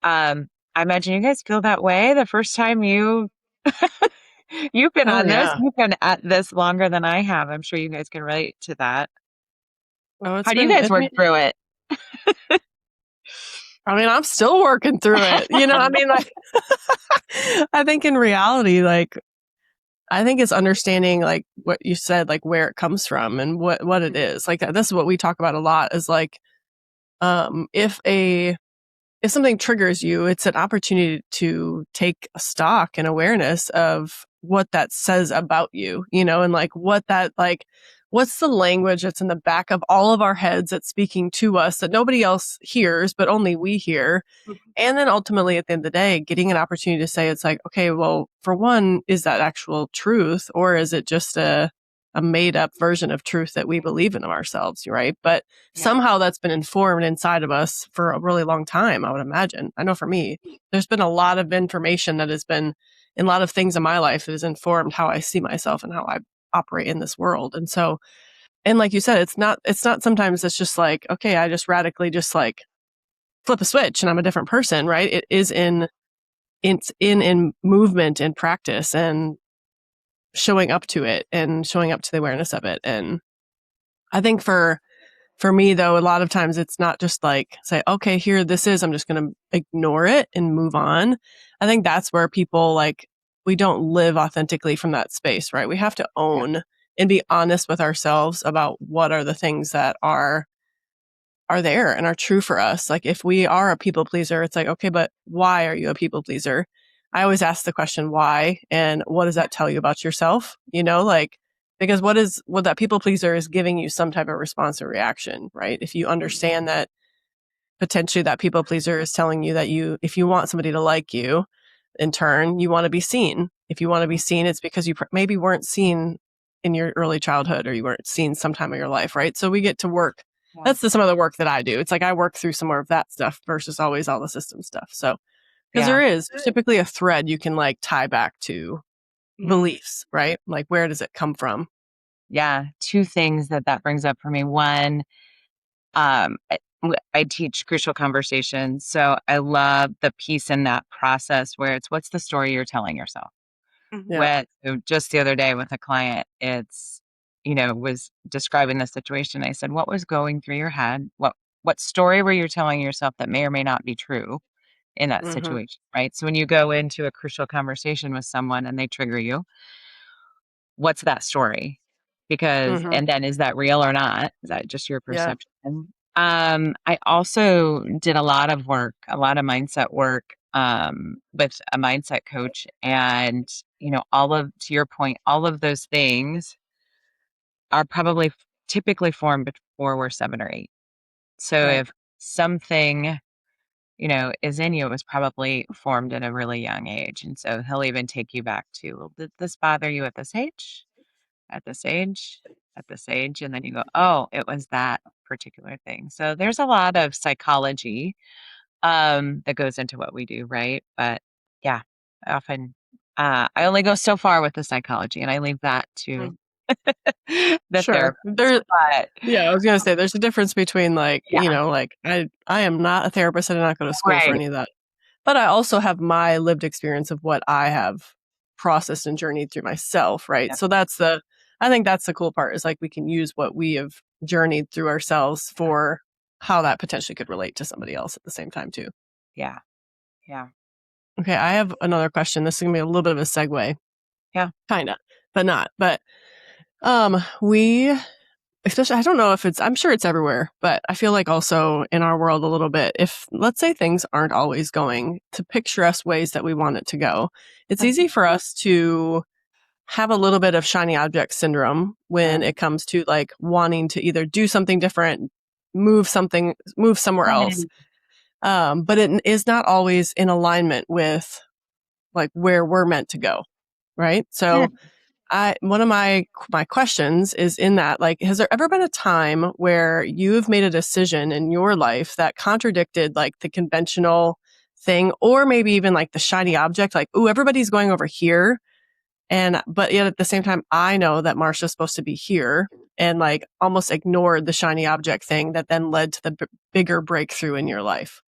I imagine you guys feel that way the first time you've been on this. You've been at this longer than I have. I'm sure you guys can relate to that. How do you guys work through it? I mean, I'm still working through it. I think in reality, I think it's understanding what you said, where it comes from and what it is. This is what we talk about a lot is if something triggers you, it's an opportunity to take stock and awareness of what that says about you, and what's the language that's in the back of all of our heads that's speaking to us that nobody else hears, but only we hear. Mm-hmm. And then ultimately at the end of the day, getting an opportunity to say, it's like, okay, well, for one, is that actual truth or is it just a made up version of truth that we believe in ourselves, right? But somehow that's been informed inside of us for a really long time, I would imagine. I know for me, there's been a lot of information that has been in a lot of things in my life that has informed how I see myself and how I operate in this world. And so, and like you said, it's not sometimes it's just like, okay, I just radically just flip a switch and I'm a different person, right? It is in movement and practice and showing up to it and showing up to the awareness of it. And I think for me though, a lot of times it's not just say, okay, here this is, I'm just going to ignore it and move on. I think that's where people we don't live authentically from that space, right? We have to own and be honest with ourselves about what are the things that are there and are true for us. If we are a people pleaser, it's okay, but why are you a people pleaser? I always ask the question, why? And what does that tell you about yourself? Because what that people pleaser is giving you some type of response or reaction, right? If you understand that potentially that people pleaser is telling you that if you want somebody to like you, in turn, you want to be seen. If you want to be seen, it's because you maybe weren't seen in your early childhood, or you weren't seen sometime of your life, right? So we get to work. Yeah. That's some of the work that I do. It's like I work through some more of that stuff versus always all the system stuff. So, because there's typically a thread you can like tie back to beliefs, right? Like, where does it come from? Yeah. Two things that brings up for me. One, I teach crucial conversations. So I love the piece in that process where it's, what's the story you're telling yourself? Yeah. So just the other day with a client, was describing the situation. I said, what was going through your head? What story were you telling yourself that may or may not be true in that situation, right? So when you go into a crucial conversation with someone and they trigger you, what's that story? Because, and then is that real or not? Is that just your Yeah. perception? I also did a lot of mindset work, with a mindset coach, and, to your point, all of those things are probably typically formed before we're 7 or 8. So Right. if something, is in you, it was probably formed at a really young age. And so he'll even take you back to, well, did this bother you at this age? At this age? At this age? And then you go, oh, it was that particular thing. So there's a lot of psychology that goes into what we do, right? But yeah, often I only go so far with the psychology, and I leave that to the Sure. therapist. But Yeah, I was gonna say there's a difference between like, yeah, like I am not a therapist. I did not go to school for right. any of that. But I also have my lived experience of what I have processed and journeyed through myself, right? Yeah. So I think that's the cool part, is like we can use what we have journeyed through ourselves for how that potentially could relate to somebody else at the same time too. Yeah. Yeah. Okay, I have another question. This is gonna be a little bit of a segue. Yeah. Kinda, but not. But we, especially, I don't know if I'm sure it's everywhere, but I feel like also in our world a little bit, if let's say things aren't always going to picturesque ways that we want it to go, it's easy for us to have a little bit of shiny object syndrome when it comes to like wanting to either do something different, move somewhere else. But it is not always in alignment with like where we're meant to go. Right. So one of my questions is in that, like, has there ever been a time where you've made a decision in your life that contradicted like the conventional thing, or maybe even like the shiny object, like, ooh, everybody's going over here. But yet at the same time, I know that Marcia's supposed to be here, and like almost ignored the shiny object thing that then led to the bigger breakthrough in your life.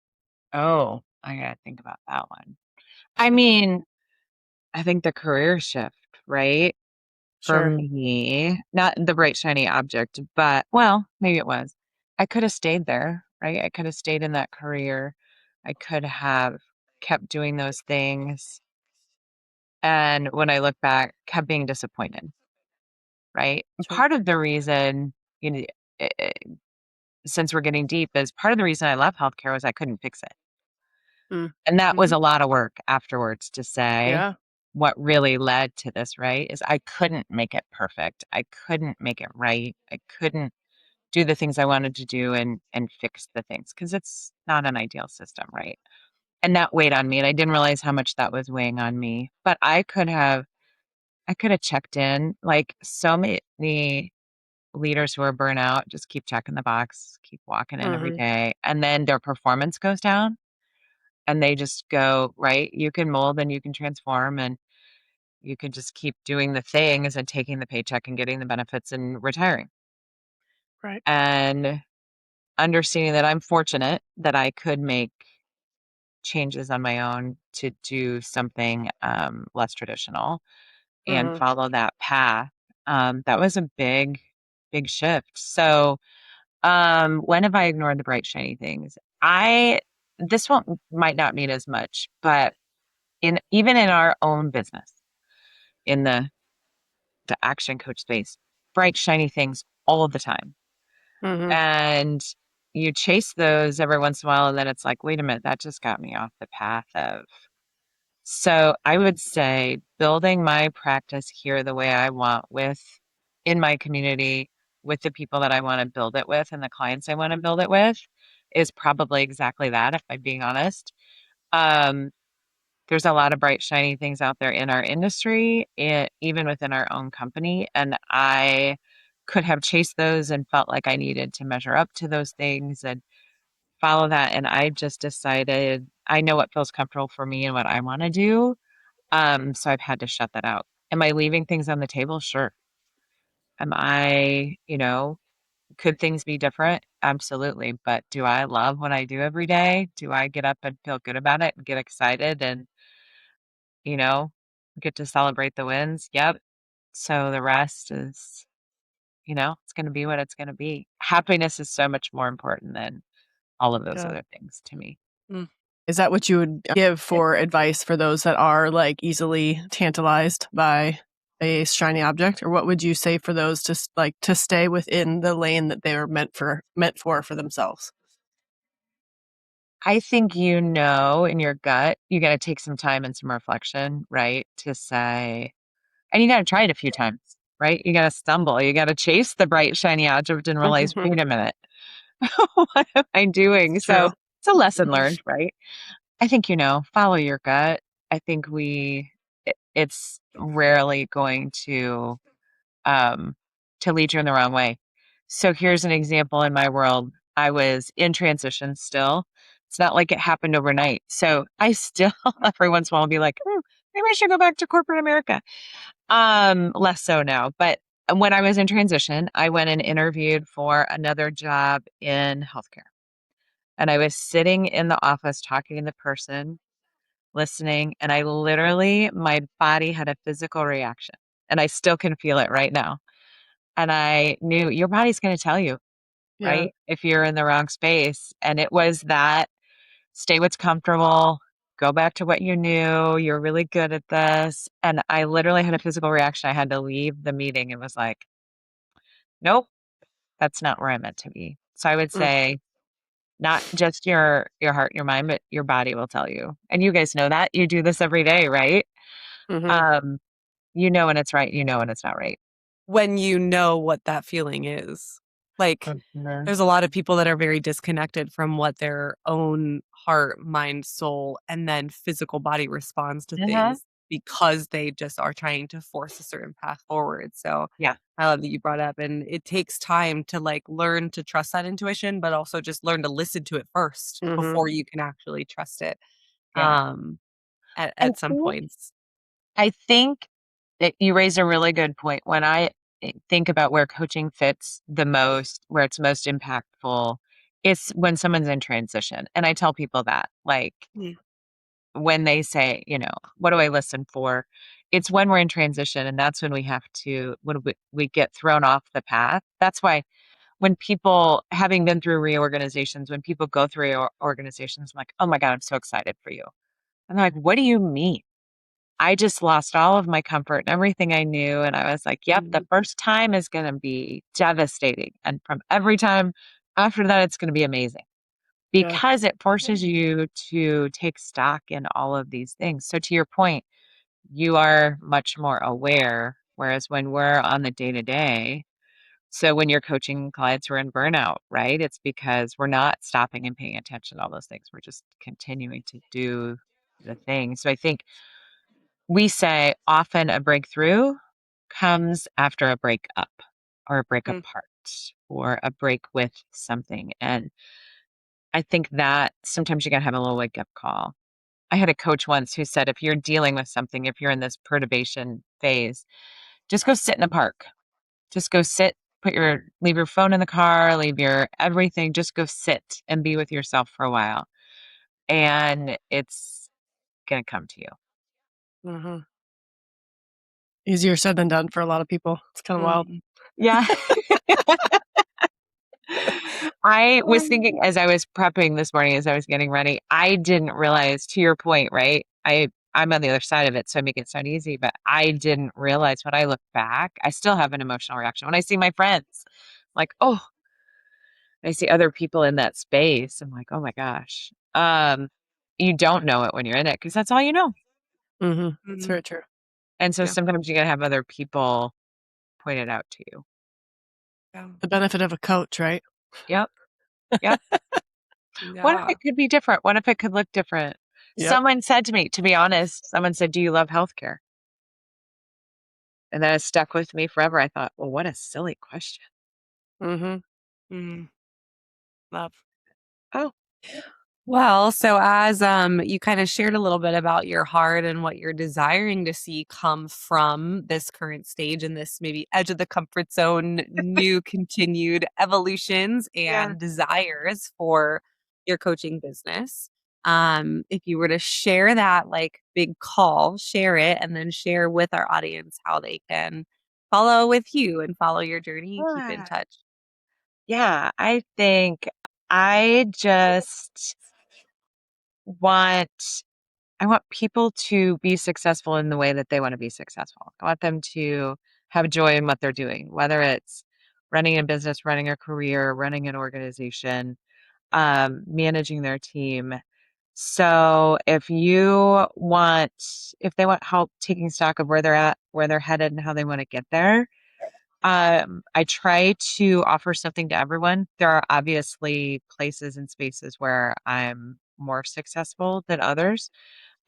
Oh, I gotta think about that one. I mean, I think the career shift, right? For Sure. me, not the bright, shiny object, but well, maybe it was. I could have stayed there, right? I could have stayed in that career. I could have kept doing those things. And when I look back, kept being disappointed, right? And Sure. part of the reason, you know, eh, eh, since we're getting deep, is part of the reason I left healthcare was I couldn't fix it. And that was Mm-hmm. a lot of work afterwards to say Yeah. what really led to this, right? Is I couldn't make it perfect. I couldn't make it right. I couldn't do the things I wanted to do and fix the things, because it's not an ideal system, right? And that weighed on me, and I didn't realize how much that was weighing on me. But I could have checked in, like so many leaders who are burnout just keep checking the box, keep walking in every Mm-hmm. day, and then their performance goes down, and they just go, right, you can mold and you can transform, and you can just keep doing the things and taking the paycheck and getting the benefits and retiring. Right. And understanding that I'm fortunate that I could make changes on my own to do something less traditional and Mm-hmm. follow that path. That was a big, big shift. So, when have I ignored the bright, shiny things? This one might not mean as much, but even in our own business, in the action coach space, bright, shiny things all the time. Mm-hmm. And you chase those every once in a while, and then it's like, wait a minute, that just got me off the path of So I would say building my practice here the way I want in my community with the people that I want to build it with and the clients I want to build it with is probably exactly that, if I'm being honest. Um, there's a lot of bright, shiny things out there in our industry, even within our own company. And I could have chased those and felt like I needed to measure up to those things and follow that. And I just decided I know what feels comfortable for me and what I want to do. So I've had to shut that out. Am I leaving things on the table? Sure. Am I, could things be different? Absolutely. But do I love what I do every day? Do I get up and feel good about it and get excited and, you know, get to celebrate the wins? Yep. So the rest is, it's going to be what it's going to be. Happiness is so much more important than all of those Yeah. other things to me. Is that what you would give for advice for those that are like easily tantalized by a shiny object? Or what would you say for those to stay within the lane that they were meant for themselves? I think in your gut, you got to take some time and some reflection, right? To say, and you got to try it a few times, right? You got to stumble. You got to chase the bright, shiny object and realize, wait a minute, what am I doing? It's So true. it's a lesson learned, right? I think, follow your gut. I think it's rarely going to lead you in the wrong way. So here's an example in my world. I was in transition still. It's not like it happened overnight. So I still every once in a while be like, maybe I should go back to corporate America. Less so now. But when I was in transition, I went and interviewed for another job in healthcare. And I was sitting in the office talking to the person, listening, and my body had a physical reaction. And I still can feel it right now. And I knew your body's going to tell you, Yeah. right? If you're in the wrong space. And it was that stay what's comfortable, go back to what you knew. You're really good at this. And I literally had a physical reaction. I had to leave the meeting and was like, nope, that's not where I'm meant to be. So I would say not just your heart, your mind, but your body will tell you. And you guys know that. You do this every day, right? Mm-hmm. Um, when it's right, when it's not right. When you know what that feeling is. Like, there's a lot of people that are very disconnected from what their own heart, mind, soul, and then physical body responds to things because they just are trying to force a certain path forward. So Yeah. I love that you brought up, and it takes time to like learn to trust that intuition, but also just learn to listen to it 1st before you can actually trust it. Yeah. At some points. I think that you raise a really good point. When I think about where coaching fits the most, where it's most impactful, it's when someone's in transition. And I tell people that, like, when they say, what do I listen for? It's when we're in transition. And that's when we get thrown off the path. That's why when people, having been through reorganizations, when people go through organizations, I'm like, oh my God, I'm so excited for you. And they're like, what do you mean? I just lost all of my comfort and everything I knew. And I was like, yep, the first time is going to be devastating. And from every time after that, it's going to be amazing because it forces you to take stock in all of these things. So to your point, you are much more aware. Whereas when we're on the day to day, so when you're coaching clients who are in burnout, right? It's because we're not stopping and paying attention to all those things. We're just continuing to do the thing. So I think we say often a breakthrough comes after a breakup or a break apart or a break with something. And I think that sometimes you got to have a little wake up call. I had a coach once who said, if you're dealing with something, if you're in this perturbation phase, just go sit in a park. Just go sit, leave your phone in the car, leave your everything, just go sit and be with yourself for a while. And it's going to come to you. Easier said than done for a lot of people. It's kind of wild. Yeah. I was thinking as I was prepping this morning, as I was getting ready, I didn't realize, to your point, right? I'm on the other side of it, so I make it sound easy, but I didn't realize when I look back, I still have an emotional reaction. When I see my friends, like, oh, I see other people in that space. I'm like, oh my gosh. You don't know it when you're in it because that's all you know. Mm-hmm. It's very true. And so Yeah. sometimes you got to have other people point it out to you. The benefit of a coach, right? Yep. Yep. What if it could be different? What if it could look different? Yep. Someone said to me, to be honest, someone said, "Do you love healthcare?" And that has stuck with me forever. I thought, well, what a silly question. Mm-hmm. Love. Oh, Well, so as you kind of shared a little bit about your heart and what you're desiring to see come from this current stage and this maybe edge of the comfort zone, new continued evolutions yeah. and desires for your coaching business. If you were to share that like big call, share it and then share with our audience how they can follow with you and follow your journey and keep in touch. Yeah, I think I just want I want people to be successful in the way that they want to be successful. I want them to have joy in what they're doing, whether it's running a business, running a career, running an organization, managing their team. So if they want help taking stock of where they're at, where they're headed, and how they want to get there, I try to offer something to everyone. There are obviously places and spaces where I'm more successful than others.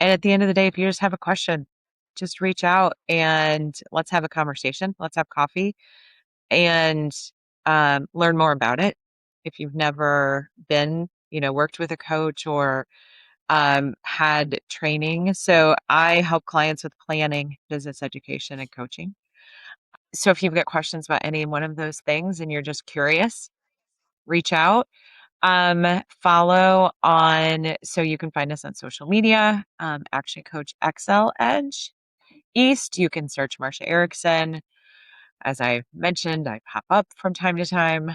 And at the end of the day, if you just have a question, just reach out and let's have a conversation. Let's have coffee and learn more about it. If you've never been, worked with a coach or had training. So I help clients with planning, business education, and coaching. So if you've got questions about any one of those things and you're just curious, reach out. Follow on, so you can find us on social media, Action Coach XL Edge East. You can search Marcia Erickson. As I mentioned, I pop up from time to time.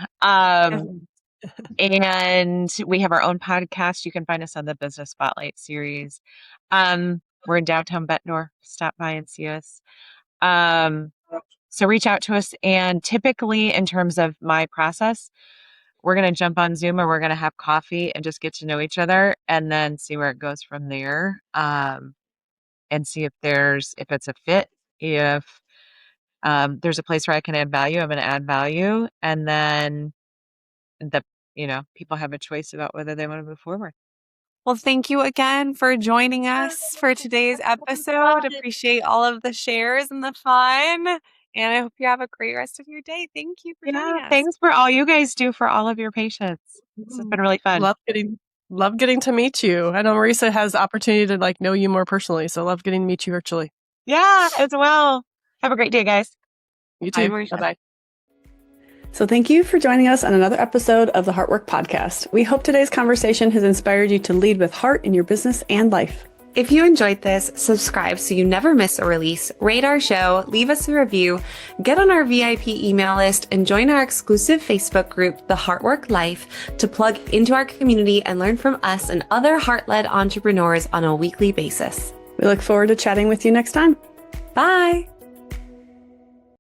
And we have our own podcast. You can find us on the Business Spotlight series. We're in downtown Bettendorf. Stop by and see us. So reach out to us. And typically, in terms of my process, we're going to jump on Zoom or we're going to have coffee and just get to know each other and then see where it goes from there. And see if it's a fit, if there's a place where I can add value, I'm going to add value. And then people have a choice about whether they want to move forward. Well, thank you again for joining us for today's episode. Appreciate all of the shares and the fun. And I hope you have a great rest of your day. Thank you for joining us. Thanks for all you guys do for all of your patients. This has been really fun. Love getting to meet you. I know Marisa has the opportunity to know you more personally, so love getting to meet you virtually. Yeah, as well. Have a great day, guys. You too. Bye, Marcia. Bye-bye. So thank you for joining us on another episode of the Heartwork Podcast. We hope today's conversation has inspired you to lead with heart in your business and life. If you enjoyed this, subscribe so you never miss a release, rate our show, leave us a review, get on our VIP email list, and join our exclusive Facebook group, The Heartwork Life, to plug into our community and learn from us and other heart-led entrepreneurs on a weekly basis. We look forward to chatting with you next time. Bye!